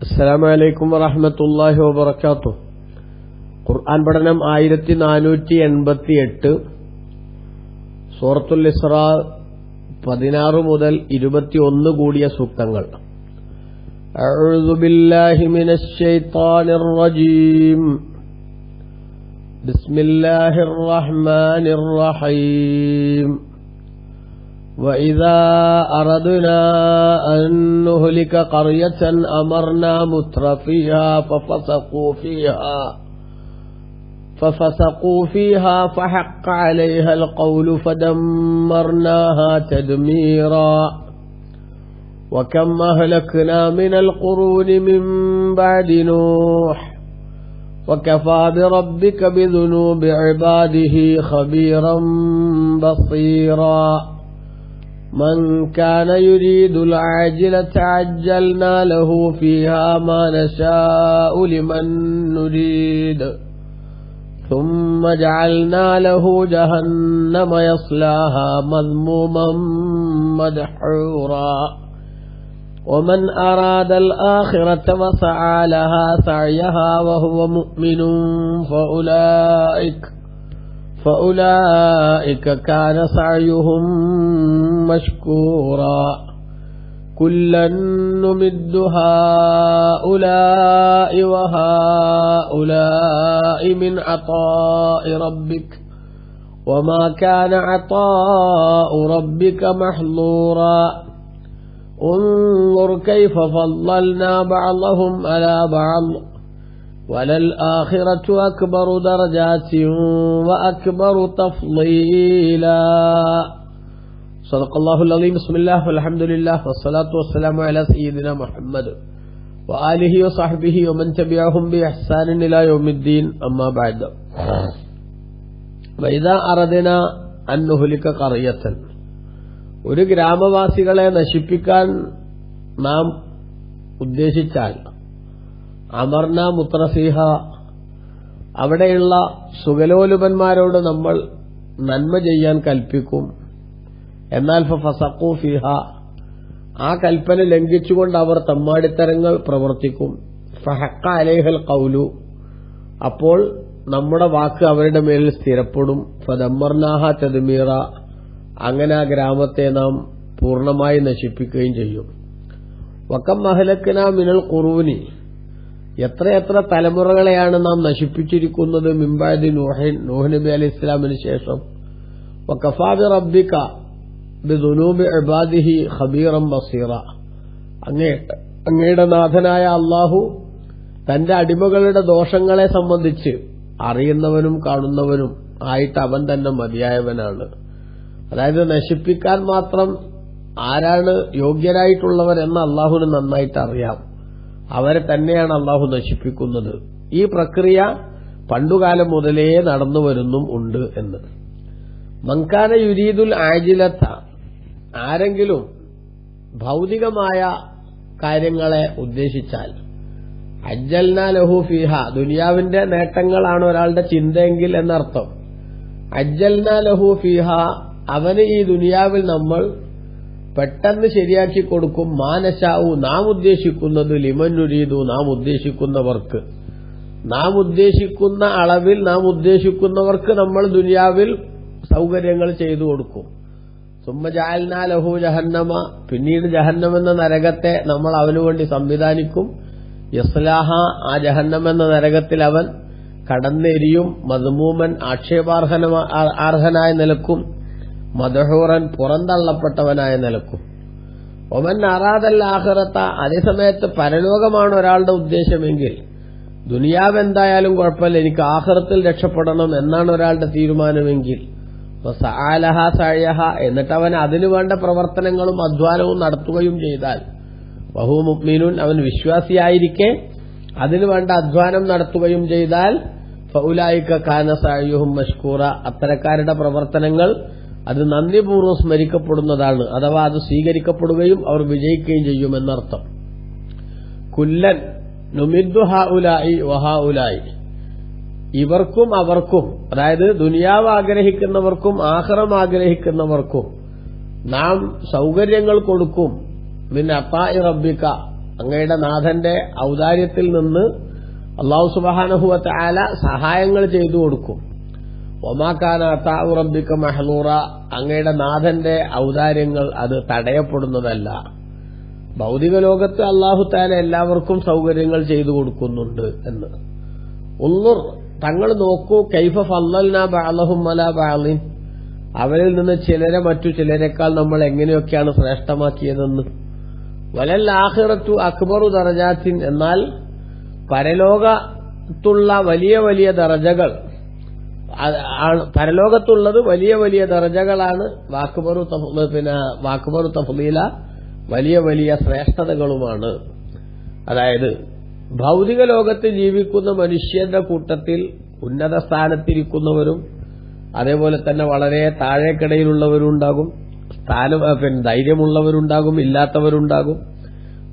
അസ്സലാമു അലൈക്കും വറഹ്മത്തുള്ളാഹി വബറകാതുഹു. ഖുർആൻ പഠനം 1488, സൂറത്തുൽ ഇസ്രാ 16 മുതൽ 21 കൂടിയ സൂക്തങ്ങൾ. അഊദു ബില്ലാഹി മിനശ് ശൈത്വാനിർ റജീം. ബിസ്മില്ലാഹിർ റഹ്മാനിർ റഹീം. وَإِذَا أَرَدْنَا أَن نُّهْلِكَ قَرْيَةً أَمَرْنَا مُتْرَفِيهَا فَفَسَقُوا فِيهَا فَحَقَّ عَلَيْهَا الْقَوْلُ فَدَمَّرْنَاهَا تَدْمِيرًا. وَكَمْ أَهْلَكْنَا مِنَ الْقُرُونِ مِن بَعْدِ نُوحٍ وَكَفَى بِرَبِّكَ بِذُنُوبِ عِبَادِهِ خَبِيرًا بَصِيرًا. من كان يريد العاجلة عجلنا له فيها ما نشاء لمن نريد ثم جعلنا له جهنم يصلاها مذموما مدحورا. ومن أراد الآخرة وسعى لها سعيها وهو مؤمن فأولئك كان سعيهم مشكورا. كلا نمد هؤلاء وهؤلاء من عطاء ربك وما كان عطاء ربك محظورا. انظر كيف فضلنا بعضهم على بعض وللآخرة أكبر درجات وأكبر تفضيلا. صدق الله العظيم. بسم الله والحمد لله والصلاة والسلام على سيدنا محمد وآله وصحبه ومن تبعهم بإحسان إلى يوم الدين. أما بعد. وإذا أردنا أن نهلك قرية, ഒരു ഗ്രാമവാസികളെ നശിപ്പിക്കാൻ നാം ഉദ്ദേശിച്ചാൽ അമർന മുത്രഫീഹ, അവിടെയുള്ള സുഖലോലുപന്മാരോട് നമ്മൾ നന്മ ചെയ്യാൻ കൽപ്പിക്കും. എന്നാൽ ഫസഖൂ ഫീഹ, ആ കൽപ്പന ലംഘിച്ചുകൊണ്ട് അവർ തമ്മാടിത്തരങ്ങൾ പ്രവർത്തിക്കും. ഫഹഖ അലൈഹൽ ഖൗലു, അപ്പോൾ നമ്മുടെ വാക്ക് അവരുടെ മേലിൽ സ്ഥിരപ്പെടും. ഫദമ്മർനാഹ തദ്മീറ, അങ്ങനെ ആ ഗ്രാമത്തെ നാം പൂർണ്ണമായി നശിപ്പിക്കുകയും ചെയ്യും. വകം അഹ്ലക്നാ മിനൽ ഖുറൂനി, എത്രയെത്ര തലമുറകളെയാണ് നാം നശിപ്പിച്ചിരിക്കുന്നത്. മിൻബഅദി നൂഹ് നബി അലൈഹി ഇസ്ലാമിന് ശേഷം. വകഫാ ബിറബ്ബിക ബിദുനൂബി ഇബാദിഹി ഖബീറൻ ബസീറ, അങ്ങയുടെ നാഥനായ അല്ലാഹു തന്റെ അടിമകളുടെ ദോഷങ്ങളെ സംബന്ധിച്ച് അറിയുന്നവനും കാണുന്നവനും ആയിട്ട് അവൻ തന്നെ മതിയായവനാണ്. അതായത് നശിപ്പിക്കാൻ മാത്രം ആരാണ് യോഗ്യരായിട്ടുള്ളവർ എന്ന് അല്ലാഹുവിന് നന്നായിട്ട് അറിയാം. അവരെ തന്നെയാണ് അല്ലാഹു നശിപ്പിക്കുന്നത്. ഈ പ്രക്രിയ പണ്ടുകാലം മുതലേ നടന്നു വരുന്നും ഉണ്ട് എന്ന്. മൻകാന യുരീദുൽ ആജിലത, ആരെങ്കിലും ഭൗതികമായ കാര്യങ്ങളെ ഉദ്ദേശിച്ചാൽ, അജ്ജൽനാ ലഹു ഫീഹ, ദുനിയാവിന്റെ നേട്ടങ്ങളാണ് ഒരാളുടെ ചിന്തയെങ്കിൽ എന്നർത്ഥം. അജ്ജൽനാ ലഹു ഫീഹ, അവന് ഈ ദുനിയാവിൽ നമ്മൾ പെട്ടെന്ന് ശരിയാക്കി കൊടുക്കും. മാനശാവു, നാം ഉദ്ദേശിക്കുന്നത്, ലിമന്നുരീതു, നാം ഉദ്ദേശിക്കുന്നവർക്ക്, നാം ഉദ്ദേശിക്കുന്ന അളവിൽ നാം ഉദ്ദേശിക്കുന്നവർക്ക് നമ്മൾ ദുനിയാവിൽ സൗകര്യങ്ങൾ ചെയ്തു കൊടുക്കും. സുമ്മ ജഅൽനാ ലഹു ജഹന്നമ, പിന്നീട് ജഹന്നം എന്ന നരകത്തെ നമ്മൾ അവനു വേണ്ടി സംവിധാനിക്കും. യസ്ലാഹ, ആ ജഹന്നം എന്ന നരകത്തിൽ അവൻ കടന്നെരിയും. മദ്മൂമൻ, ആക്ഷേപാർഹനായ നിലക്കും. മദ്ഹൂറൻ, പുറന്തള്ളപ്പെട്ടവനായ നിലക്കും. ഒമൻ അറാദൽ ആഖിറത, അതേസമയത്ത് പരലോകമാണ് ഒരാളുടെ ഉദ്ദേശമെങ്കിൽ, ദുനിയാവ് എന്തായാലും കുഴപ്പമില്ല, എനിക്ക് ആഖിറത്തിൽ രക്ഷപ്പെടണം എന്നാണ് ഒരാളുടെ തീരുമാനമെങ്കിൽ, വസഅലഹ സഅയഹ, എന്നിട്ട് അവൻ അതിനു വേണ്ട പ്രവർത്തനങ്ങളും അധ്വാനവും നടത്തുകയും ചെയ്താൽ, വഹു മുഅ്മിനുൻ, അവൻ വിശ്വാസിയായിരിക്കെ അതിനു വേണ്ട അധ്വാനം നടത്തുകയും ചെയ്താൽ, ഫഉലൈക കാന സഅയുഹും മഷ്കൂറ, അത്തരക്കാരുടെ പ്രവർത്തനങ്ങൾ അത് നന്ദിപൂർവ്വം സ്മരിക്കപ്പെടുന്നതാണ്, അഥവാ അത് സ്വീകരിക്കപ്പെടുകയും അവർ വിജയിക്കുകയും ചെയ്യുമെന്നർത്ഥം. കുല്ലൻ നുമിദ്ദു ഹഉലായി വഹഉലായി, ഇവർക്കും അവർക്കും, അതായത് ദുനിയാവ് ആഗ്രഹിക്കുന്നവർക്കും ആഖിറം ആഗ്രഹിക്കുന്നവർക്കും നാം സൗകര്യങ്ങൾ കൊടുക്കും. മിൻ അതാഇ റബ്ബിക, അങ്ങയുടെ നാഥന്റെ ഔദാര്യത്തിൽ നിന്ന് അല്ലാഹു സുബ്ഹാനഹു വ തആല സഹായങ്ങൾ ചെയ്തു കൊടുക്കും. വമാ കാന അതാഉ റബ്ബിക മഹ്ലൂറ, അങ്ങയുടെ നാഥന്റെ ഔദാര്യങ്ങൾ അത് തടയപ്പെടുന്നതല്ല. ഭൗതിക ലോകത്ത് അല്ലാഹു തആല എല്ലാവർക്കും സൗകര്യങ്ങൾ ചെയ്തു കൊടുക്കുന്നുണ്ട് എന്ന്. ഉൻദുർ, തങ്ങൾ നോക്കൂ, കൈഫ ഫളൽനാ ബഅലഹും അലാ ബഅലിൻ, അവരിൽ നിന്ന് ചിലരെ മറ്റു ചിലരെക്കാൾ നമ്മൾ എങ്ങനെയൊക്കെയാണ് ശ്രേഷ്ഠമാക്കിയതെന്ന്. വലൽ ആഖിറത്തു അക്ബറു ദറജാത്തിൻ, എന്നാൽ പരലോകത്തുള്ള വലിയ വലിയ ദറജകൾ, പരലോകത്തുള്ളത് വലിയ വലിയ ദറജകളാണ്. വാക്ബറു തഫ്ളീല, വലിയ വലിയ ശ്രേഷ്ഠതകളുമാണ്. അതായത് ഭൗതിക ലോകത്ത് ജീവിക്കുന്ന മനുഷ്യന്റെ കൂട്ടത്തിൽ ഉന്നത സ്ഥാനത്തിരിക്കുന്നവരും അതേപോലെ തന്നെ വളരെ താഴേക്കിടയിലുള്ളവരുണ്ടാകും, ധൈര്യമുള്ളവരുണ്ടാകും, ഇല്ലാത്തവരുണ്ടാകും,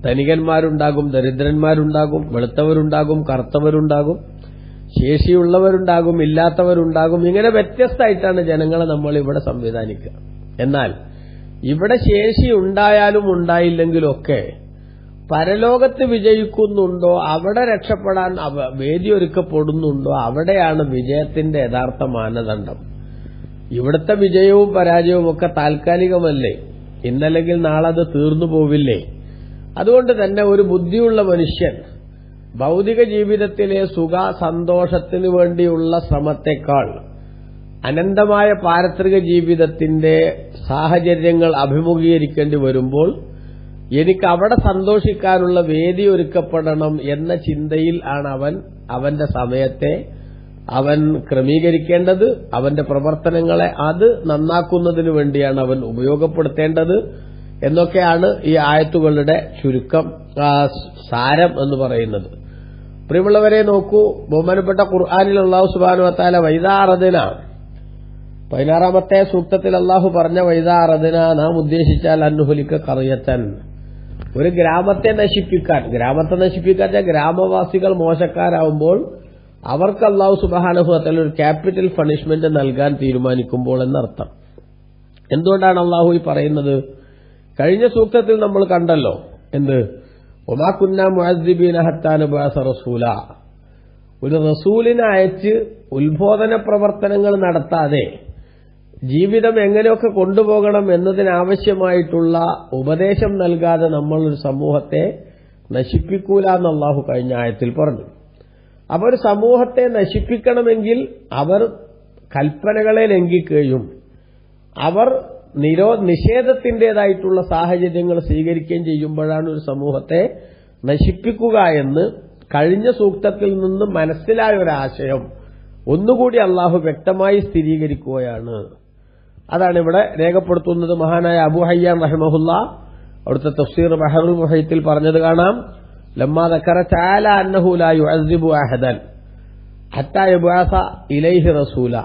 ധനികന്മാരുണ്ടാകും, ദരിദ്രന്മാരുണ്ടാകും, വെളുത്തവരുണ്ടാകും, കറുത്തവരുണ്ടാകും, ശേഷിയുള്ളവരുണ്ടാകും, ഇല്ലാത്തവരുണ്ടാകും. ഇങ്ങനെ വ്യത്യസ്തമായിട്ടാണ് ജനങ്ങളെ നമ്മൾ ഇവിടെ സംവിധാനിക്കുക. എന്നാൽ ഇവിടെ ശേഷി ഉണ്ടായാലും ഉണ്ടായില്ലെങ്കിലൊക്കെ പരലോകത്ത് വിജയിക്കുന്നുണ്ടോ, അവിടെ രക്ഷപ്പെടാൻ വേദിയൊരുക്കപ്പെടുന്നുണ്ടോ, അവിടെയാണ് വിജയത്തിന്റെ യഥാർത്ഥ മാനദണ്ഡം. ഇവിടുത്തെ വിജയവും പരാജയവും ഒക്കെ താൽക്കാലികമല്ലേ, ഇന്നല്ലെങ്കിൽ നാളെ അത് തീർന്നു പോവില്ലേ? അതുകൊണ്ട് തന്നെ ഒരു ബുദ്ധിയുള്ള മനുഷ്യൻ ഭൗതിക ജീവിതത്തിലെ സുഖ സന്തോഷത്തിനു വേണ്ടിയുള്ള ശ്രമത്തെക്കാൾ അനന്തമായ പാരത്രിക ജീവിതത്തിന്റെ സാഹചര്യങ്ങൾ അഭിമുഖീകരിക്കേണ്ടി വരുമ്പോൾ എനിക്ക് അവിടെ സന്തോഷിക്കാനുള്ള വേദി ഒരുക്കപ്പെടണം എന്ന ചിന്തയിൽ ആണ് അവന്റെ സമയത്തെ അവൻ ക്രമീകരിക്കേണ്ടത്. അവന്റെ പ്രവർത്തനങ്ങളെ അത് നന്നാക്കുന്നതിനു വേണ്ടിയാണ് അവൻ ഉപയോഗപ്പെടുത്തേണ്ടത് എന്നൊക്കെയാണ് ഈ ആയത്തുകളുടെ ചുരുക്കം, സാരം എന്ന് പറയുന്നത്. പ്രിയമുള്ളവരെ നോക്കൂ, ബഹുമാനപ്പെട്ട ഖുർആനിൽ അല്ലാഹു സുബ്ഹാനഹു വ തആല വൈദാ അറദ്ന, 16ാമത്തെ സൂക്തത്തിൽ അല്ലാഹു പറഞ്ഞ വൈദാ അറദ്ന, നാം ഉദ്ദേശിച്ചാൽ അൻഹുലിക ഖറിയതൻ, ഒരു ഗ്രാമത്തെ നശിപ്പിക്കാൻ ഗ്രാമവാസികൾ മോശക്കാരാവുമ്പോൾ അവർക്ക് അല്ലാഹു സുബ്ഹാനഹു വ തആല ഒരു ക്യാപിറ്റൽ പണിഷ്മെന്റ് നൽകാൻ തീരുമാനിക്കുമ്പോൾ എന്നർത്ഥം. എന്തുകൊണ്ടാണ് അല്ലാഹു ഈ പറയുന്നത്? കഴിഞ്ഞ സൂക്തത്തിൽ നമ്മൾ കണ്ടല്ലോ, എന്ത്, വമാ കുന്നാ മുഅദ്ദിബീന ഹത്താ നബഅസ റസൂല, ഒരു റസൂലിനെ അയച്ച് ഉത്ബോധന പ്രവർത്തനങ്ങൾ നടത്താതെ ജീവിതം എങ്ങനെയൊക്കെ കൊണ്ടുപോകണം എന്നതിനാവശ്യമായിട്ടുള്ള ഉപദേശം നൽകാതെ നമ്മൾ ഒരു സമൂഹത്തെ നശിപ്പിക്കൂല എന്ന് അല്ലാഹു കഴിഞ്ഞ ആയത്തിൽ പറഞ്ഞു. അപ്പോൾ ഒരു സമൂഹത്തെ നശിപ്പിക്കണമെങ്കിൽ അവർ കൽപ്പനകളെ ലംഘിക്കുകയും അവർ നിഷേധത്തിന്റേതായിട്ടുള്ള സാഹചര്യങ്ങൾ സ്വീകരിക്കുകയും ചെയ്യുമ്പോഴാണ് ഒരു സമൂഹത്തെ നശിപ്പിക്കുക എന്ന് കഴിഞ്ഞ സൂക്തത്തിൽ നിന്ന് മനസ്സിലായ ഒരാശയം ഒന്നുകൂടി അല്ലാഹു വ്യക്തമായി സ്ഥിരീകരിക്കുകയാണ്. അതാണ് ഇവിടെ രേഖപ്പെടുത്തുന്നത്. മഹാനായ അബൂ ഹയ്യാൻ റഹിമഹുല്ലാ അവിടുത്തെ തഫ്സീർ ബഹറുൽ മുഹീത്തിൽ പറഞ്ഞത് കാണാം, ലമ്മാ ദക്കറ തആല അന്നഹു ലാ യുഅദ്ദിബു അഹദൻ ഹത്താ യബ്അസ ഇലൈഹി റസൂല,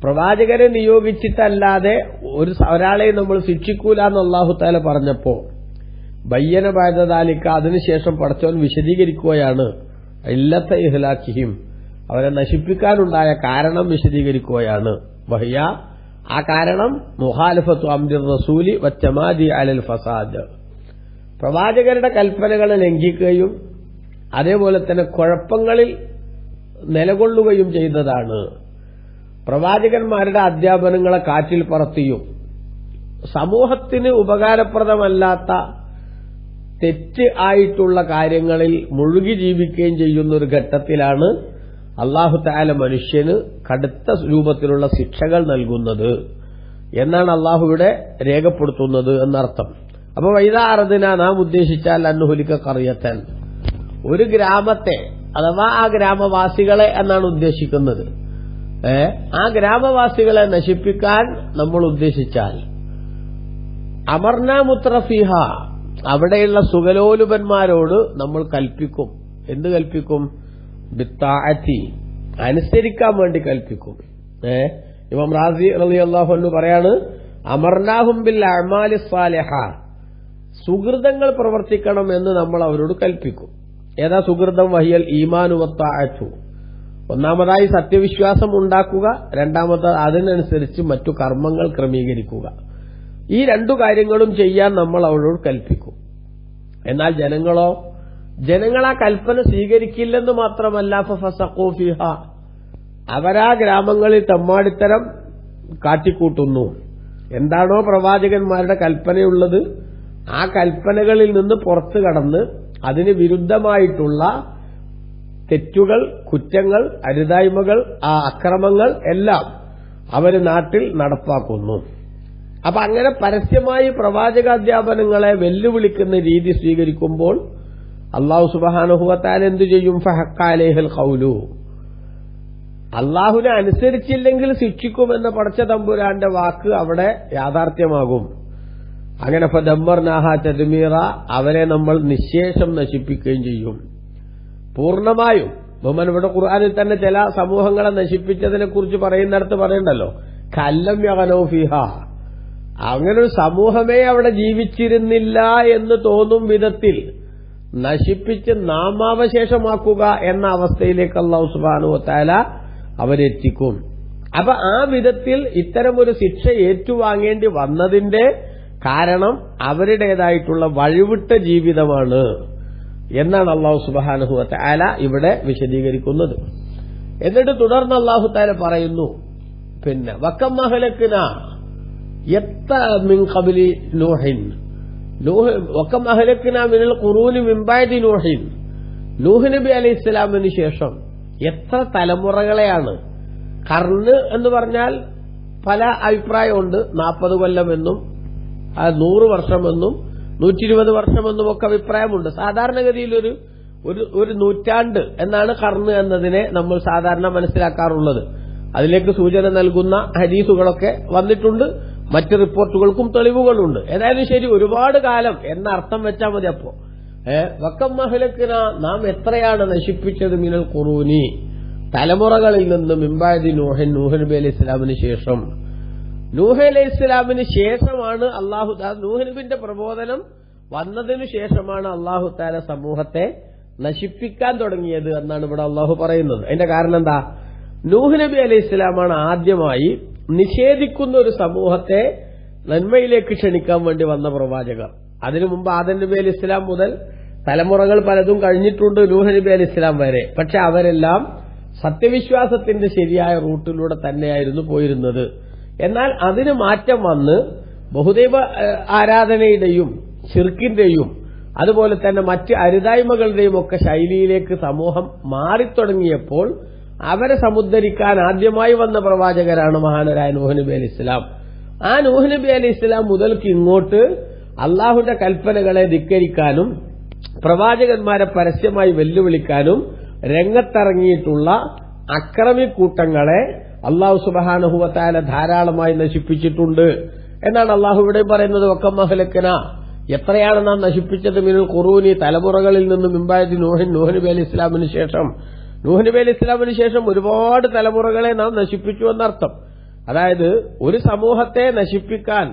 പ്രവാചകരെ നിയോഗിച്ചിട്ടല്ലാതെ ഒരാളെ നമ്മൾ ശിക്ഷിക്കൂല എന്ന് അല്ലാഹു തആല പറഞ്ഞപ്പോ ബയ്യന ബഅദ ദാലിക, അതിനുശേഷം പടച്ചവൻ വിശദീകരിക്കുകയാണ് ഇല്ലത്ത ഇഹ്ലാക്കിഹിം, അവരെ നശിപ്പിക്കാനുണ്ടായ കാരണം വിശദീകരിക്കുകയാണ്. വഹിയ, ആ കാരണം മുഖാലിഫത്തു അംരി റസൂലി വത്തമാദി അലൽ ഫസാദ്, പ്രവാചകരുടെ കൽപ്പനകളെ ലംഘിക്കുകയും അതേപോലെ തന്നെ കുഴപ്പങ്ങളിൽ നിലകൊള്ളുകയും ചെയ്തതാണ്. പ്രവാചകന്മാരുടെ അധ്യാപനങ്ങളെ കാറ്റിൽ പറത്തിയും സമൂഹത്തിന് ഉപകാരപ്രദമല്ലാത്ത തെറ്റ് ആയിട്ടുള്ള കാര്യങ്ങളിൽ മുഴുകി ജീവിക്കുകയും ചെയ്യുന്ന ഒരു ഘട്ടത്തിലാണ് അല്ലാഹു തആല മനുഷ്യന് കടുത്ത രൂപത്തിലുള്ള ശിക്ഷകൾ നൽകുന്നത് എന്നാണ് അല്ലാഹു ഇവിടെ രേഖപ്പെടുത്തുന്നത് എന്നർത്ഥം. അപ്പൊ വൈദാ അറദ്ന, നാം ഉദ്ദേശിച്ചാൽ അൻഹുലിക ഖറിയതൻ, ഒരു ഗ്രാമത്തെ അഥവാ ആ ഗ്രാമവാസികളെ എന്നാണ് ഉദ്ദേശിക്കുന്നത്. ആ ഗ്രാമവാസികളെ നശിപ്പിക്കാൻ നമ്മൾ ഉദ്ദേശിച്ചാൽ അമർന മുത്രഫിഹ, അവിടെയുള്ള സുഖലോലുപന്മാരോട് നമ്മൾ കൽപ്പിക്കും. എന്ത് കൽപ്പിക്കും? ബിത്താഅത്തി, അനുസരിക്കാൻ വേണ്ടി കൽപ്പിക്കും. ഇമാം റാസി റളിയല്ലാഹു അൻഹു പറയാണ്, അമർനാഹും ബിൽ അഅമാലി സ്വാലിഹ, സുകൃതങ്ങൾ പ്രവർത്തിക്കണം എന്ന് നമ്മൾ അവരോട് കൽപ്പിക്കും. ഏതാ സുകൃതം? വഹിയൽ ഈമാനു വത്താഅത്തു, ഒന്നാമതായി സത്യവിശ്വാസം ഉണ്ടാക്കുക, രണ്ടാമത് അതിനനുസരിച്ച് മറ്റു കർമ്മങ്ങൾ ക്രമീകരിക്കുക. ഈ രണ്ടു കാര്യങ്ങളും ചെയ്യാൻ നമ്മൾ അവരോട് കൽപ്പിക്കും. എന്നാൽ ജനങ്ങൾ ആ കൽപ്പന സ്വീകരിക്കില്ലെന്ന് മാത്രമല്ല ഫഫസഖൂ ഫീഹാ, അവരാ ഗ്രാമങ്ങളിൽ തെമ്മാടിത്തരം കാട്ടിക്കൂട്ടുന്നു. എന്താണോ പ്രവാചകന്മാരുടെ കൽപ്പനയുള്ളത് ആ കൽപ്പനകളിൽ നിന്ന് പുറത്തു കടന്ന് അതിന് വിരുദ്ധമായിട്ടുള്ള തെറ്റുകൾ, കുറ്റങ്ങൾ, അരുതായ്മകൾ, ആ അക്രമങ്ങൾ എല്ലാം അവര് നാട്ടിൽ നടപ്പാക്കുന്നു. അപ്പൊ അങ്ങനെ പരസ്യമായി പ്രവാചകാധ്യാപനങ്ങളെ വെല്ലുവിളിക്കുന്ന രീതി സ്വീകരിക്കുമ്പോൾ അല്ലാഹു സുബ്ഹാനഹു വ തആല എന്തു ചെയ്യും? ഫഹഖ അലൈഹിൽ ഖൗലു, അല്ലാഹുവിനെ അനുസരിച്ചില്ലെങ്കിൽ ശിക്ഷിക്കുമെന്ന പടച്ച തമ്പുരാന്റെ വാക്ക് അവിടെ യാഥാർത്ഥ്യമാകും. അങ്ങനെ ഫദമ്മർനാഹ തദ്മീറ, അവരെ നമ്മൾ നിശേഷം നശിപ്പിക്കുകയും ചെയ്യും. പൂർണ്ണമായും ബഹുമാൻ ഇവിടെ ഖുർആനിൽ തന്നെ ചില സമൂഹങ്ങളെ നശിപ്പിച്ചതിനെ കുറിച്ച് പറയുന്നിടത്ത് പറയണ്ടല്ലോ, കല്ലം യഗനൗ ഫീഹാ, അങ്ങനൊരു സമൂഹമേ അവിടെ ജീവിച്ചിരുന്നില്ല എന്ന് തോന്നും വിധത്തിൽ നശിപ്പിച്ച് നാമാവശേഷമാക്കുക എന്ന അവസ്ഥയിലേക്ക് അല്ലാഹു സുബ്ഹാനഹു വ തആല അവരെത്തിക്കും. അപ്പൊ ആ വിധത്തിൽ ഇത്തരമൊരു ശിക്ഷ ഏറ്റുവാങ്ങേണ്ടി വന്നതിന്റെ കാരണം അവരുടേതായിട്ടുള്ള വഴിവിട്ട ജീവിതമാണ് എന്നാണ് അല്ലാഹു സുബ്ഹാനഹു വ തആല ഇവിടെ വിശദീകരിക്കുന്നത്. എന്നിട്ട് തുടർന്ന് അല്ലാഹു തആല പറയുന്നു, പിന്നെ വകം അഹ്ലക്നാ യത്ത മിൻ ഖബ്ലി നൂഹിൻ, വകം അഹ്ലക്നാ മിനൽ ഖുറൂനി മിൻ ബഅദി നൂഹിൻ, നൂഹ് നബി അലൈഹിസ്സലാമിന് ശേഷം എത്ര തലമുറകളെയാണ്. കർണ് എന്ന് പറഞ്ഞാൽ പല അഭിപ്രായമുണ്ട്, 40 കൊല്ലമെന്നും 100 വർഷമെന്നും 120 വർഷമെന്നും ഒക്കെ അഭിപ്രായമുണ്ട്. സാധാരണഗതിയിൽ ഒരു നൂറ്റാണ്ട് എന്നാണ് കർണ് എന്നതിനെ നമ്മൾ സാധാരണ മനസ്സിലാക്കാറുള്ളത്. അതിലേക്ക് സൂചന നൽകുന്ന ഹദീസുകളൊക്കെ വന്നിട്ടുണ്ട്, മറ്റ് റിപ്പോർട്ടുകൾക്കും തെളിവുകളുണ്ട്. ഏതായാലും ശരി, ഒരുപാട് കാലം എന്ന അർത്ഥം വെച്ചാൽ മതി. അപ്പോ വകം അഹ്ലക്നാ, നാം എത്രയാണ് നശിപ്പിച്ചത്, മിനൽ ഖുറൂനി, തലമുറകളിൽ നിന്ന്, മിൻബഅദി നൂഹിൻ, നൂഹ് നബി അലൈഹി ഇസ്ലാമിന് ശേഷം. നൂഹ് അലൈഹി ഇസ്ലാമിന് ശേഷമാണ് അല്ലാഹു തആല, നൂഹ് നബിന്റെ പ്രബോധനം വന്നതിനു ശേഷമാണ് അല്ലാഹു തആല സമൂഹത്തെ നശിപ്പിക്കാൻ തുടങ്ങിയത് എന്നാണ് ഇവിടെ അല്ലാഹു പറയുന്നത്. അതിന്റെ കാരണം എന്താ? നൂഹ് നബി അലൈഹി ഇസ്ലാമാണ് ആദ്യമായി നിഷേധിക്കുന്ന ഒരു സമൂഹത്തെ നന്മയിലേക്ക് ക്ഷണിക്കാൻ വേണ്ടി വന്ന പ്രവാചകർ. അതിനു മുമ്പ് ആദം നബി അലൈഹി ഇസ്ലാം മുതൽ തലമുറകൾ പലതും കഴിഞ്ഞിട്ടുണ്ട്, നൂഹ് നബി അലൈഹി ഇസ്ലാം വരെ. പക്ഷെ അവരെല്ലാം സത്യവിശ്വാസത്തിന്റെ ശരിയായ റൂട്ടിലൂടെ തന്നെയായിരുന്നു പോയിരുന്നത്. എന്നാൽ അതിന് മാറ്റം വന്ന് ബഹുദൈവ ആരാധനയുടെയും ശിർക്കിന്റെയും അതുപോലെ തന്നെ മറ്റ് അരുതായ്മകളുടെയും ഒക്കെ ശൈലിയിലേക്ക് സമൂഹം മാറിത്തുടങ്ങിയപ്പോൾ അവരെ സമുദ്ധരിക്കാൻ ആദ്യമായി വന്ന പ്രവാചകരാണ് മഹാനരായ നൂഹ് നബി അലൈഹി ഇസ്ലാം. ആ നൂഹ് നബി അലൈഹി ഇസ്ലാം മുതൽക്ക് ഇങ്ങോട്ട് അള്ളാഹുവിന്റെ കൽപ്പനകളെ ധിക്കരിക്കാനും പ്രവാചകന്മാരെ പരസ്യമായി വെല്ലുവിളിക്കാനും രംഗത്തിറങ്ങിയിട്ടുള്ള അക്രമിക്കൂട്ടങ്ങളെ അല്ലാഹു സുബ്ഹാനഹു വ തആല ധാരാളമായി നശിപ്പിച്ചിട്ടുണ്ട് എന്നാണ് അല്ലാഹു ഇവിടെ പറയുന്നത്. വകം അഹ്ലക്നാ, എത്രയാണ് നാം നശിപ്പിച്ചത്, മിനൽ ഖുറൂനി, തലമുറകളിൽ നിന്നും, മിൻബഅദി നൂഹിൻ, നൂഹ് നബി അലൈഹി ഇസ്ലാമിന് ശേഷം. നൂഹ് നബി അലൈഹി ഇസ്ലാമിന് ശേഷം ഒരുപാട് തലമുറകളെ നാം നശിപ്പിച്ചു എന്നർത്ഥം. അതായത് ഒരു സമൂഹത്തെ നശിപ്പിക്കാൻ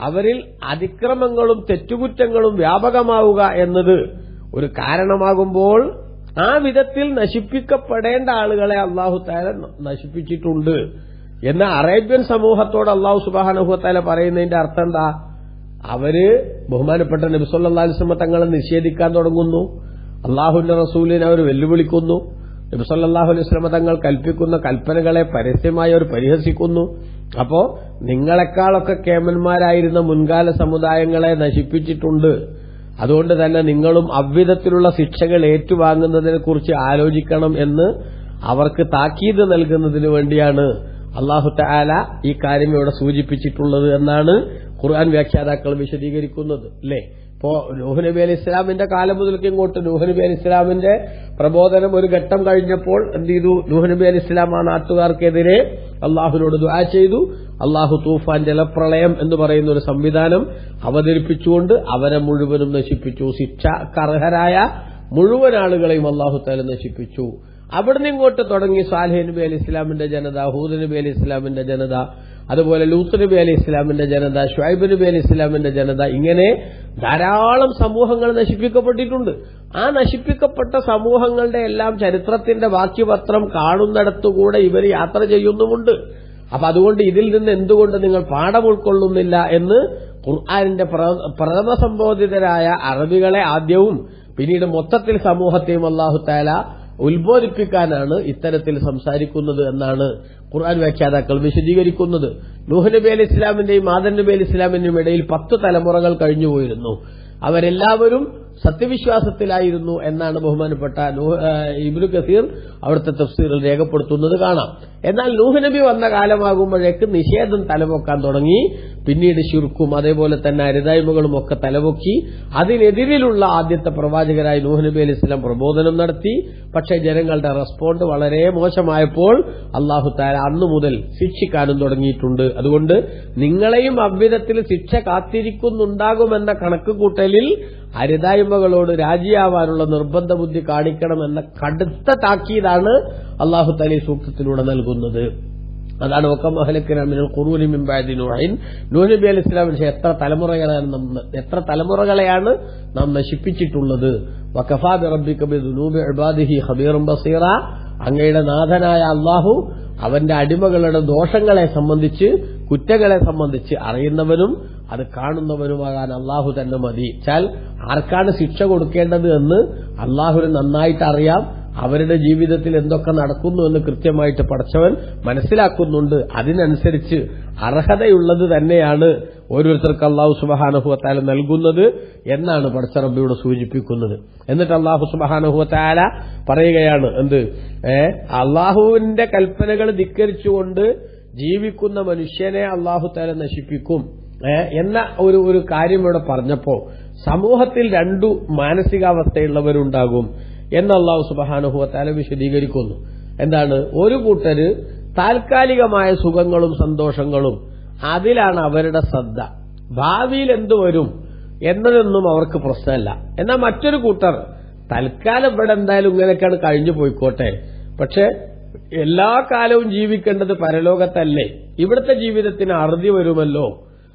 അവരിൽ അതിക്രമങ്ങളും തെറ്റുകുറ്റങ്ങളും വ്യാപകമാവുക എന്നത് ഒരു കാരണമാകുമ്പോൾ ആ വിധത്തിൽ നശിപ്പിക്കപ്പെടേണ്ട ആളുകളെ അല്ലാഹു തആല നശിപ്പിച്ചിട്ടുണ്ട് എന്ന അറേബ്യൻ സമൂഹത്തോട് അല്ലാഹു സുബ്ഹാനഹു വ തആല പറയുന്നതിന്റെ അർത്ഥം എന്താ? അവര് ബഹുമാനപ്പെട്ട നബി സല്ലല്ലാഹു അലൈഹി വസല്ലം തങ്ങളെ നിഷേധിക്കാൻ തുടങ്ങുന്നു, അല്ലാഹുവിന്റെ റസൂലിനെ അവർ വെല്ലുവിളിക്കുന്നു, നബി സല്ലല്ലാഹു അലൈഹി വസല്ലം തങ്ങൾ കൽപ്പിക്കുന്ന കൽപ്പനകളെ പരസ്യമായി അവർ പരിഹസിക്കുന്നു. അപ്പോ നിങ്ങളെക്കാളൊക്കെ കേമന്മാരായിരുന്ന മുൻകാല സമുദായങ്ങളെ നശിപ്പിച്ചിട്ടുണ്ട്, അതുകൊണ്ട് തന്നെ നിങ്ങളും അவ்விധത്തിലുള്ള ശിക്ഷകൾ ഏറ്റുവാങ്ങുന്നതിനെക്കുറിച്ച് ആലോചിക്കണം എന്ന് അവർക്ക് താക്കീത് നൽകുന്നതിന് വേണ്ടിയാണ് അല്ലാഹു തആല ഈ കാര്യം ഇവിടെ സൂചിപ്പിച്ചിട്ടുള്ളത് എന്നാണ് ഖുർആൻ വ്യാഖ്യാതാക്കൾ വിശദീകരിക്കുന്നത്. അല്ലേ? ഇപ്പോ നൂഹ് നബി അലൈഹി ഇസ്ലാമിന്റെ കാലം മുതൽക്ക് ഇങ്ങോട്ട് നൂഹ് നബി അലൈഹി ഇസ്ലാമിന്റെ പ്രബോധനം ഒരു ഘട്ടം കഴിഞ്ഞപ്പോൾ എന്ത് ചെയ്തു? നൂഹ് നബി അലൈഹി ഇസ്ലാം ആ നാട്ടുകാർക്കെതിരെ അള്ളാഹുവിനോട് ദുആ ചെയ്തു. അള്ളാഹു തൂഫാൻ ജലപ്രളയം എന്ന് പറയുന്ന ഒരു സംവിധാനം അവതരിപ്പിച്ചുകൊണ്ട് അവരെ മുഴുവനും നശിപ്പിച്ചു. ശിക്ഷാർഹരായ മുഴുവൻ ആളുകളെയും അള്ളാഹു തആല നശിപ്പിച്ചു. അവിടുന്ന് ഇങ്ങോട്ട് തുടങ്ങി സാലിഹ് നബി അലൈഹി ഇസ്ലാമിന്റെ ജനത, ഹൂദ് നബി അലൈഹി ഇസ്ലാമിന്റെ ജനത, അതുപോലെ ലൂത്ത് നബി അലൈഹി ഇസ്ലാമിന്റെ ജനത, ഷുഐബ് നബി അലൈഹി ഇസ്ലാമിന്റെ ജനത, ഇങ്ങനെ ധാരാളം സമൂഹങ്ങൾ നശിപ്പിക്കപ്പെട്ടിട്ടുണ്ട്. ആ നശിപ്പിക്കപ്പെട്ട സമൂഹങ്ങളുടെ എല്ലാം ചരിത്രത്തിന്റെ ബാക്കിപത്രം കാണുന്നിടത്തുകൂടെ ഇവർ യാത്ര ചെയ്യുന്നുമുണ്ട്. അപ്പൊ അതുകൊണ്ട് ഇതിൽ നിന്ന് എന്തുകൊണ്ട് നിങ്ങൾ പാഠം ഉൾക്കൊള്ളുന്നില്ല എന്ന് ഖുർആനിന്റെ പ്രഥമ സംബോധിതരായ അറബികളെ ആദ്യവും പിന്നീട് മൊത്തത്തിൽ സമൂഹത്തെയും അല്ലാഹു തആല ഉത്ബോധിപ്പിക്കാനാണ് ഇത്തരത്തിൽ സംസാരിക്കുന്നത് എന്നാണ് ഖുർആൻ വ്യാഖ്യാതാക്കൾ വിശദീകരിക്കുന്നത്. നൂഹ് നബി അലൈഹി ഇസ്ലാമിന്റെയും ആദം നബി അലൈഹി ഇസ്ലാമിന്റെയും ഇടയിൽ 10 തലമുറകൾ കഴിഞ്ഞുപോയിരുന്നു. അവരെല്ലാവരും സത്യവിശ്വാസത്തിലായിരുന്നു എന്നാണ് ബഹുമാനപ്പെട്ട ഇബ്നു കസീർ അവിടുത്തെ തഫ്സീറിൽ രേഖപ്പെടുത്തുന്നത് കാണാം. എന്നാൽ നൂഹ് നബി വന്ന കാലമാകുമ്പോഴേക്ക് നിഷേധം തലപൊക്കാൻ തുടങ്ങി. പിന്നീട് ശിർക്കും അതേപോലെ തന്നെ അരുതായ്മകളും ഒക്കെ തലപൊക്കി. അതിനെതിരിലുള്ള ആദ്യത്തെ പ്രവാചകരായി നൂഹ് നബി അലൈഹി ഇസ്ലാം പ്രബോധനം നടത്തി. പക്ഷേ ജനങ്ങളുടെ റെസ്പോണ്ട് വളരെ മോശമായപ്പോൾ അല്ലാഹു തആല അന്നു മുതൽ ശിക്ഷിക്കാനും തുടങ്ങിയിട്ടുണ്ട്. അതുകൊണ്ട് നിങ്ങളെയും അவ்விധത്തിൽ ശിക്ഷ കാത്തിരിക്കുന്നുണ്ടാകുമെന്ന കണക്കുകൂട്ടലിൽ അരുതായ്മകളോട് രാജിയാവാനുള്ള നിർബന്ധ ബുദ്ധി കാണിക്കണമെന്ന കടുത്ത താക്കീതാണ് അല്ലാഹു തആല ഈ സൂക്തത്തിലൂടെ നൽകുന്നത്. അതാണ് നൂഹ് നബി അലൈഹി ഇസ്ലാമിന് എത്ര തലമുറകളെയാണ് നാം നശിപ്പിച്ചിട്ടുള്ളത്. വകഫാ ബിറബ്ബിക ബിദുനൂബി ഇബാദിഹി ഖബീറൻ ബസീറ. അങ്ങയുടെ നാഥനായ അല്ലാഹു അവന്റെ അടിമകളുടെ ദോഷങ്ങളെ സംബന്ധിച്ച് കുറ്റങ്ങളെ സംബന്ധിച്ച് അറിയുന്നവനും അത് കാണുന്നവനുമാകാൻ അല്ലാഹു തന്നെ മതി. ചാൽ ആർക്കാണ് ശിക്ഷ കൊടുക്കേണ്ടത് എന്ന് അല്ലാഹുവിന് നന്നായിട്ട് അറിയാം. അവരുടെ ജീവിതത്തിൽ എന്തൊക്കെ നടക്കുന്നു എന്ന് കൃത്യമായിട്ട് പടച്ചവൻ മനസ്സിലാക്കുന്നുണ്ട്. അതിനനുസരിച്ച് അർഹതയുള്ളത് തന്നെയാണ് ഓരോരുത്തർക്ക് അല്ലാഹു സുബ്ഹാനഹു വ തആല നൽകുന്നത് എന്നാണ് പടച്ച റബ്ബിയോട് സൂചിപ്പിക്കുന്നത്. എന്നിട്ട് അല്ലാഹു സുബ്ഹാനഹു വ തആല പറയുകയാണ് എന്ത്, അല്ലാഹുവിന്റെ കൽപ്പനകൾ ധിക്കരിച്ചുകൊണ്ട് ജീവിക്കുന്ന മനുഷ്യനെ അല്ലാഹു തആല നശിപ്പിക്കും എന്ന ഒരു കാര്യം ഇവിടെ പറഞ്ഞപ്പോ സമൂഹത്തിൽ 2 മാനസികാവസ്ഥയുള്ളവരുണ്ടാകും എന്ന് അല്ലാഹു സുബ്ഹാനഹു വ തആല വിശദീകരിക്കുന്നു. എന്താണ്? ഒരു കൂട്ടര് താൽക്കാലികമായ സുഖങ്ങളും സന്തോഷങ്ങളും അതിലാണ് അവരുടെ ശ്രദ്ധ. ഭാവിയിൽ എന്തു വരും എന്നതൊന്നും അവർക്ക് പ്രശ്നമല്ല. എന്നാൽ മറ്റൊരു കൂട്ടർ തൽക്കാലം ഇവിടെ എന്തായാലും ഇങ്ങനെയൊക്കെയാണ് കഴിഞ്ഞു പോയിക്കോട്ടെ, പക്ഷെ എല്ലാ കാലവും ജീവിക്കേണ്ടത് പരലോകത്തല്ലേ, ഇവിടുത്തെ ജീവിതത്തിന് അറുതി വരുമല്ലോ,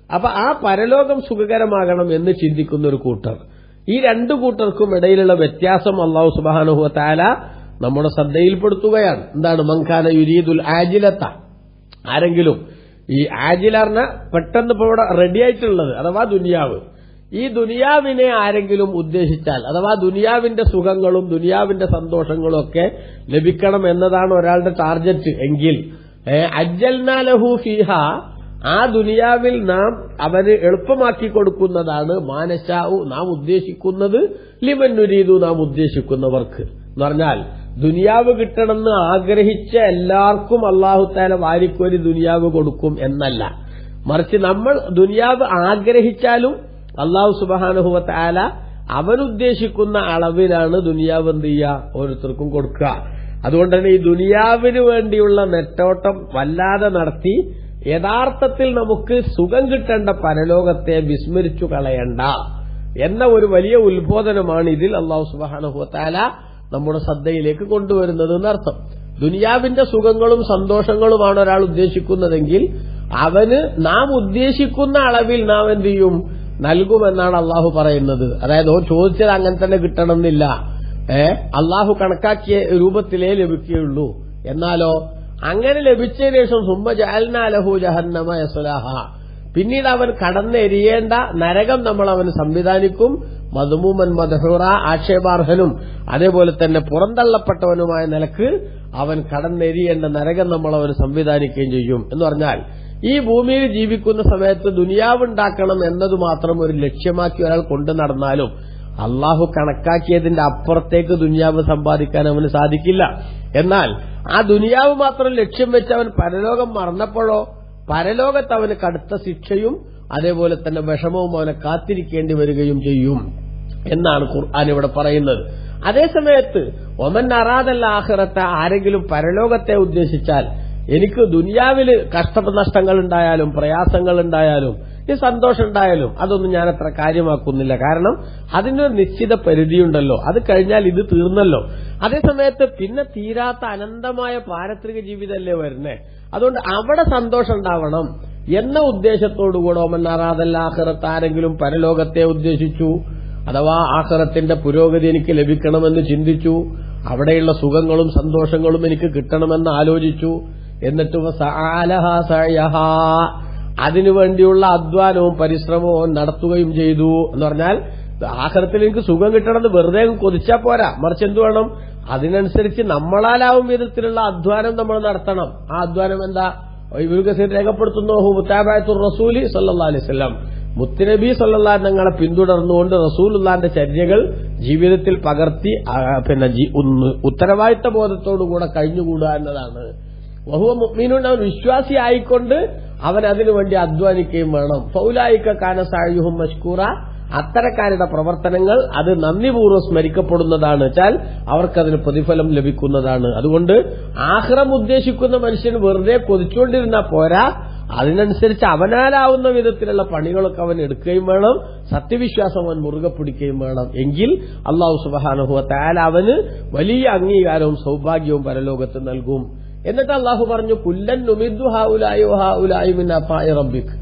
അപ്പൊ ആ പരലോകം സുഖകരമാകണം എന്ന് ചിന്തിക്കുന്ന ഒരു കൂട്ടർ. ഈ 2 കൂട്ടർക്കും ഇടയിലുള്ള വ്യത്യാസം അല്ലാഹു സുബ്ഹാനഹു വ തആല നമ്മുടെ ശ്രദ്ധയിൽപ്പെടുത്തുകയാണ്. എന്താണ്? മൻകാന യുരീദുൽ ആജിലത. ആരെങ്കിലും ഈ ആജിലർന പെട്ടെന്ന് ഇപ്പോൾ ഇവിടെ റെഡി ആയിട്ടുള്ളത് അഥവാ ദുനിയാവ്, ഈ ദുനിയാവിനെ ആരെങ്കിലും ഉദ്ദേശിച്ചാൽ അഥവാ ദുനിയാവിന്റെ സുഖങ്ങളും ദുനിയാവിന്റെ സന്തോഷങ്ങളും ഒക്കെ ലഭിക്കണം എന്നതാണ് ഒരാളുടെ ടാർഗറ്റ് എങ്കിൽ അജ്ജൽനാ ലഹു ഫീഹ, ആ ദുനിയാവിൽ നാം അവന് എളുപ്പമാക്കി കൊടുക്കുന്നതാണ് മാനശാഉ, നാം ഉദ്ദേശിക്കുന്നത്, ലിമൻ നുരീദു, നാം ഉദ്ദേശിക്കുന്നവർക്ക്. എന്ന് പറഞ്ഞാൽ ദുനിയാവ് കിട്ടണമെന്ന് ആഗ്രഹിച്ച എല്ലാവർക്കും അല്ലാഹു തആല വാരിക്കോരി ദുനിയാവ് കൊടുക്കും എന്നല്ല, മറിച്ച് നമ്മൾ ദുനിയാവ് ആഗ്രഹിച്ചാലും അല്ലാഹു സുബ്ഹാനഹു വ തആല അവനുദ്ദേശിക്കുന്ന അളവിലാണ് ദുനിയാവ് എന്ത് ചെയ്യുക, ഓരോരുത്തർക്കും കൊടുക്കുക. അതുകൊണ്ട് തന്നെ ഈ ദുനിയാവിന് വേണ്ടിയുള്ള നെട്ടോട്ടം വല്ലാതെ നടത്തി യഥാർത്ഥത്തിൽ നമുക്ക് സുഖം കിട്ടേണ്ട പരലോകത്തെ വിസ്മരിച്ചു കളയണ്ട എന്ന ഒരു വലിയ ഉത്ബോധനമാണ് ഇതിൽ അല്ലാഹു സുബ്ഹാനഹു വ തആല നമ്മുടെ ശ്രദ്ധയിലേക്ക് കൊണ്ടുവരുന്നത് എന്നർത്ഥം. ദുനിയാവിന്റെ സുഖങ്ങളും സന്തോഷങ്ങളുമാണ് ഒരാൾ ഉദ്ദേശിക്കുന്നതെങ്കിൽ അവന് നാം ഉദ്ദേശിക്കുന്ന അളവിൽ നാം എന്ത് ചെയ്യും, നൽകുമെന്നാണ് അള്ളാഹു പറയുന്നത്. അതായത് ഓ ചോദിച്ചത് അങ്ങനെ തന്നെ കിട്ടണമെന്നില്ല, അള്ളാഹു കണക്കാക്കിയ രൂപത്തിലേ ലഭിക്കുകയുള്ളൂ. എന്നാലോ അങ്ങനെ ലഭിച്ചതിന് ശേഷം സുമ്മ ജഅൽനാ ലഹു ജഹന്നമ യസ്ലാഹ, പിന്നീട് അവൻ കടന്നെരിയേണ്ട നരകം നമ്മൾ അവന് സംവിധാനിക്കും. മദ്മൂമൻ മദ്ഹൂറ, ആക്ഷേപാർഹനും അതേപോലെ തന്നെ പുറന്തള്ളപ്പെട്ടവനുമായ നിലക്ക് അവൻ കടന്നെരിയേണ്ട നരകം നമ്മൾ അവന് സംവിധാനിക്കുകയും ചെയ്യും. എന്ന് പറഞ്ഞാൽ ഈ ഭൂമിയിൽ ജീവിക്കുന്ന സമയത്ത് ദുനിയാവുണ്ടാക്കണം എന്നത് മാത്രം ഒരു ലക്ഷ്യമാക്കി ഒരാൾ കൊണ്ടു നടന്നാലും അള്ളാഹു കണക്കാക്കിയതിന്റെ അപ്പുറത്തേക്ക് ദുനിയാവ് സമ്പാദിക്കാൻ അവന് സാധിക്കില്ല. എന്നാൽ ആ ദുനിയാവ് മാത്രം ലക്ഷ്യം വെച്ച് അവൻ പരലോകം മറന്നപ്പോഴോ പരലോകത്ത് അവന് കടുത്ത ശിക്ഷയും അതേപോലെ തന്നെ വിഷമവും അവനെ കാത്തിരിക്കേണ്ടി വരികയും ചെയ്യും എന്നാണ് ഖുർആൻ ഇവിടെ പറയുന്നത്. അതേസമയത്ത് ഒമൻ അറാദൽ ആഖിറത, ആരെങ്കിലും പരലോകത്തെ ഉദ്ദേശിച്ചാൽ എനിക്ക് ദുനിയാവില് കഷ്ടനഷ്ടങ്ങൾ ഉണ്ടായാലും പ്രയാസങ്ങൾ ഉണ്ടായാലും ഈ സന്തോഷം ഉണ്ടായാലും അതൊന്നും ഞാൻ അത്ര കാര്യമാക്കുന്നില്ല. കാരണം അതിനൊരു നിശ്ചിത പരിധിയുണ്ടല്ലോ, അത് കഴിഞ്ഞാൽ ഇത് തീർന്നല്ലോ. അതേസമയത്ത് പിന്നെ തീരാത്ത അനന്തമായ പാരത്രിക ജീവിതമല്ലേ വരുന്നേ, അതുകൊണ്ട് അവിടെ സന്തോഷം ഉണ്ടാവണം എന്ന ഉദ്ദേശത്തോടുകൂടെ ഒമൻ അറാദൽ ആഖിറത, ആരെങ്കിലും പരലോകത്തെ ഉദ്ദേശിച്ചു അഥവാ ആഖിറത്തിന്റെ പുരോഗതി എനിക്ക് ലഭിക്കണമെന്ന് ചിന്തിച്ചു, അവിടെയുള്ള സുഖങ്ങളും സന്തോഷങ്ങളും എനിക്ക് കിട്ടണമെന്ന് ആലോചിച്ചു, എന്നിട്ട് അതിനുവേണ്ടിയുള്ള അധ്വാനവും പരിശ്രമവും നടത്തുകയും ചെയ്തു എന്ന് പറഞ്ഞാൽ ആഖിറത്തിൽ എനിക്ക് സുഖം കിട്ടണമെന്ന് വെറുതെ കൊതിച്ചാൽ പോരാ, മറിച്ച് എന്ത് വേണം, അതിനനുസരിച്ച് നമ്മളാലാവും വിധത്തിലുള്ള അധ്വാനം നമ്മൾ നടത്തണം. ആ അധ്വാനം എന്താ? ഇബ്നു കസീർ രേഖപ്പെടുത്തുന്നു, മുതാബഅത്തുർ റസൂലി സല്ലല്ലാഹു അലൈഹി വസല്ലം, മുത്തുനബി സല്ലല്ലാഹു അലൈഹി തങ്ങളെ പിന്തുടർന്നുകൊണ്ട് റസൂലുള്ളാഹിന്റെ ചര്യകൾ ജീവിതത്തിൽ പകർത്തി ഉത്തരവാദിത്ത ബോധത്തോടുകൂടെ കഴിഞ്ഞുകൂടുക എന്നതാണ്. വഹുവ മുഅ്മിനൂൻ, അവൻ വിശ്വാസി ആയിക്കൊണ്ട് അവൻ അതിനുവേണ്ടി അധ്വാനിക്കുകയും വേണം. ഫൗലായിക കാന സഅയുഹും മഷ്കൂറ, അത്തരക്കാരുടെ പ്രവർത്തനങ്ങൾ അത് നന്ദിപൂർവ്വം സ്മരിക്കപ്പെടുന്നതാണ്, വെച്ചാൽ അവർക്കതിന് പ്രതിഫലം ലഭിക്കുന്നതാണ്. അതുകൊണ്ട് ആഖിറം ഉദ്ദേശിക്കുന്ന മനുഷ്യൻ വെറുതെ കൊതിച്ചുകൊണ്ടിരുന്നാൽ പോരാ, അതിനനുസരിച്ച് അവനാലാവുന്ന വിധത്തിലുള്ള പണികളൊക്കെ അവൻ എടുക്കുകയും വേണം, സത്യവിശ്വാസം അവൻ മുറുകെ പിടിക്കുകയും വേണം. എങ്കിൽ അല്ലാഹു സുബ്ഹാനഹു വ തആല അവന് വലിയ അംഗീകാരവും സൗഭാഗ്യവും പരലോകത്ത് നൽകും. എന്നിട്ട് അല്ലാഹു പറഞ്ഞു, കുല്ലൻ നുമിദ്ദു ഹൗലായി വഹൗലായി മിൻ അതാഇ റബ്ബിക്,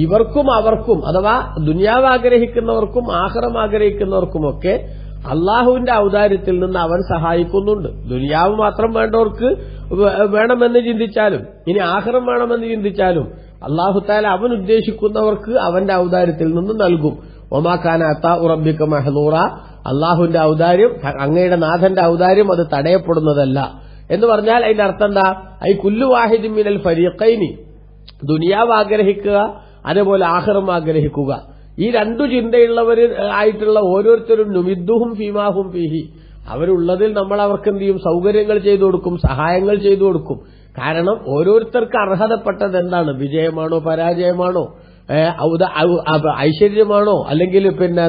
ഇവർക്കും അവർക്കും, അഥവാ ദുനിയാവ് ആഗ്രഹിക്കുന്നവർക്കും ആഖിറം ആഗ്രഹിക്കുന്നവർക്കുമൊക്കെ അള്ളാഹുവിന്റെ ഔദാര്യത്തിൽ നിന്ന് അവൻ സഹായിക്കുന്നുണ്ട്. ദുനിയാവ് മാത്രം വേണ്ടവർക്ക് വേണമെന്ന് ചിന്തിച്ചാലും ഇനി ആഖിറം വേണമെന്ന് ചിന്തിച്ചാലും അല്ലാഹു തആല അവൻ ഉദ്ദേശിക്കുന്നവർക്ക് അവന്റെ ഔദാര്യത്തിൽ നിന്ന് നൽകും. വമാ കാന അതാഉ റബ്ബിക മഹ്ദൂറ, അള്ളാഹുവിന്റെ ഔദാര്യം, അങ്ങയുടെ നാഥന്റെ ഔദാര്യം അത് തടയപ്പെടുന്നതല്ല എന്ന് പറഞ്ഞാൽ അതിന്റെ അർത്ഥം എന്താ? ഐ കുല്ലു വാഹിദിൻ മിനൽ ഫരീഖൈനി, ദുനിയാവ് ആഗ്രഹിക്കുക അതേപോലെ ആഖിറം ആഗ്രഹിക്കുക, ഈ രണ്ടു ചിന്തയുള്ളവർ ആയിട്ടുള്ള ഓരോരുത്തരും നുമിദ്ദുഹും ഫീമാഹും ഫീഹി, അവരുള്ളതിൽ നമ്മൾ അവർക്ക് എന്ത് ചെയ്യും? സൗകര്യങ്ങൾ ചെയ്തു കൊടുക്കും, സഹായങ്ങൾ ചെയ്തു കൊടുക്കും. കാരണം ഓരോരുത്തർക്ക് അർഹതപ്പെട്ടത് എന്താണ്? വിജയമാണോ പരാജയമാണോ, ഐശ്വര്യമാണോ അല്ലെങ്കിൽ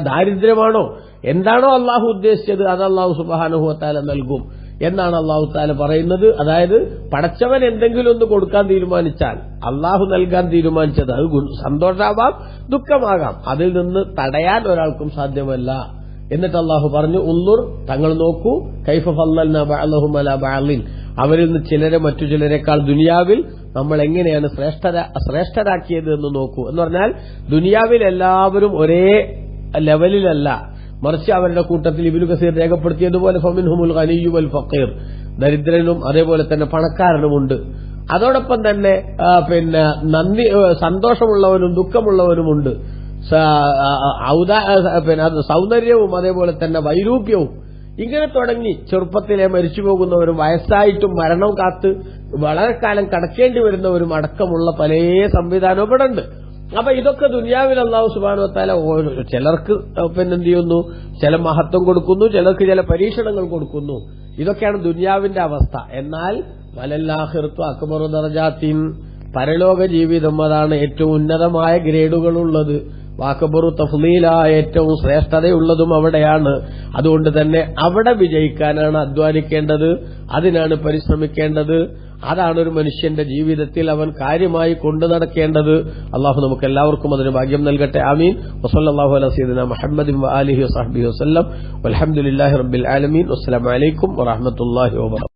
ദാരിദ്ര്യമാണോ, എന്താണോ അള്ളാഹു ഉദ്ദേശിച്ചത് അത് അള്ളാഹു സുബ്ഹാനഹു വ തആല നൽകും എന്നാണ് അള്ളാഹു തആല പറയുന്നത്. അതായത് പടച്ചവൻ എന്തെങ്കിലും ഒന്ന് കൊടുക്കാൻ തീരുമാനിച്ചാൽ, അള്ളാഹു നൽകാൻ തീരുമാനിച്ചത് അത് സന്തോഷമാവാം ദുഃഖമാകാം, അതിൽ നിന്ന് തടയാൻ ഒരാൾക്കും സാധ്യമല്ല. എന്നിട്ട് അള്ളാഹു പറഞ്ഞു, ഉൻദുർ, തങ്ങൾ നോക്കൂ, കൈഫ ഫളൽനാ ബഅദഹും അലാ ബഅദിൻ, അവരിൽ നിന്ന് ചിലരെ മറ്റു ചിലരെക്കാൾ ദുനിയാവിൽ നമ്മൾ എങ്ങനെയാണ് ശ്രേഷ്ഠരാക്കിയത് എന്ന് നോക്കൂ. എന്ന് പറഞ്ഞാൽ ദുനിയാവിൽ എല്ലാവരും ഒരേ ലെവലിലല്ല, മറിച്ച് അവരുടെ കൂട്ടത്തിൽ ഇബ്നു കസീർ രേഖപ്പെടുത്തിയതുപോലെ ഫമിൻഹുമുൽ ഗനിയ്യു വൽ ഫഖീർ, ദരിദ്രനും അതേപോലെ തന്നെ പണക്കാരനുമുണ്ട്. അതോടൊപ്പം തന്നെ സന്തോഷമുള്ളവനും ദുഃഖമുള്ളവനുമുണ്ട്, സൗന്ദര്യവും അതേപോലെ തന്നെ വൈരൂപ്യവും, ഇങ്ങനെ തുടങ്ങി ചെറുപ്പത്തിലെ മരിച്ചു പോകുന്നവരും വയസ്സായിട്ടും മരണം കാത്ത് വളരെ കാലം കടക്കേണ്ടി വരുന്നവരും അടക്കമുള്ള പല സംവിധാനവും ഇവിടെ ഉണ്ട്. അപ്പൊ ഇതൊക്കെ ദുനിയാവിൽ അല്ലാഹു സുബ്ഹാനഹു വ തആല ചിലർക്ക് എന്ത് ചെയ്യുന്നു? ചില മഹത്വം കൊടുക്കുന്നു, ചിലർക്ക് ചില പരീക്ഷണങ്ങൾ കൊടുക്കുന്നു. ഇതൊക്കെയാണ് ദുനിയാവിന്റെ അവസ്ഥ. എന്നാൽ വലല്ലാഖിറത്തു അക്ബറു ദറജാത്തിൻ, പരലോക ജീവിതം അതാണ് ഏറ്റവും ഉന്നതമായ ഗ്രേഡുകളുള്ളത്. വാക്കബറു തഫ്ളീല, ഏറ്റവും ശ്രേഷ്ഠതയുള്ളതും അവിടെയാണ്. അതുകൊണ്ട് തന്നെ അവിടെ വിജയിക്കാനാണ് അധ്വാനിക്കേണ്ടത്, അതിനാണ് പരിശ്രമിക്കേണ്ടത്, അതാണ് ഒരു മനുഷ്യന്റെ ജീവിതത്തിൽ അവൻ കാര്യമായി കൊണ്ടു നടക്കേണ്ടത്. അള്ളാഹു നമുക്ക് എല്ലാവർക്കും അതിന് ഭാഗ്യം നൽകട്ടെ. ആമീൻ. വസല്ലല്ലാഹു അലാ സയ്യിദിനാ മുഹമ്മദിൻ വആലിഹി വസഹ്ബിഹി വസല്ലം. വൽഹംദുലില്ലാഹി റബ്ബിൽ ആലമീൻ. വസ്സലാമു അലൈക്കും വറഹ്മത്തുള്ളാഹി വബറകാതുഹു.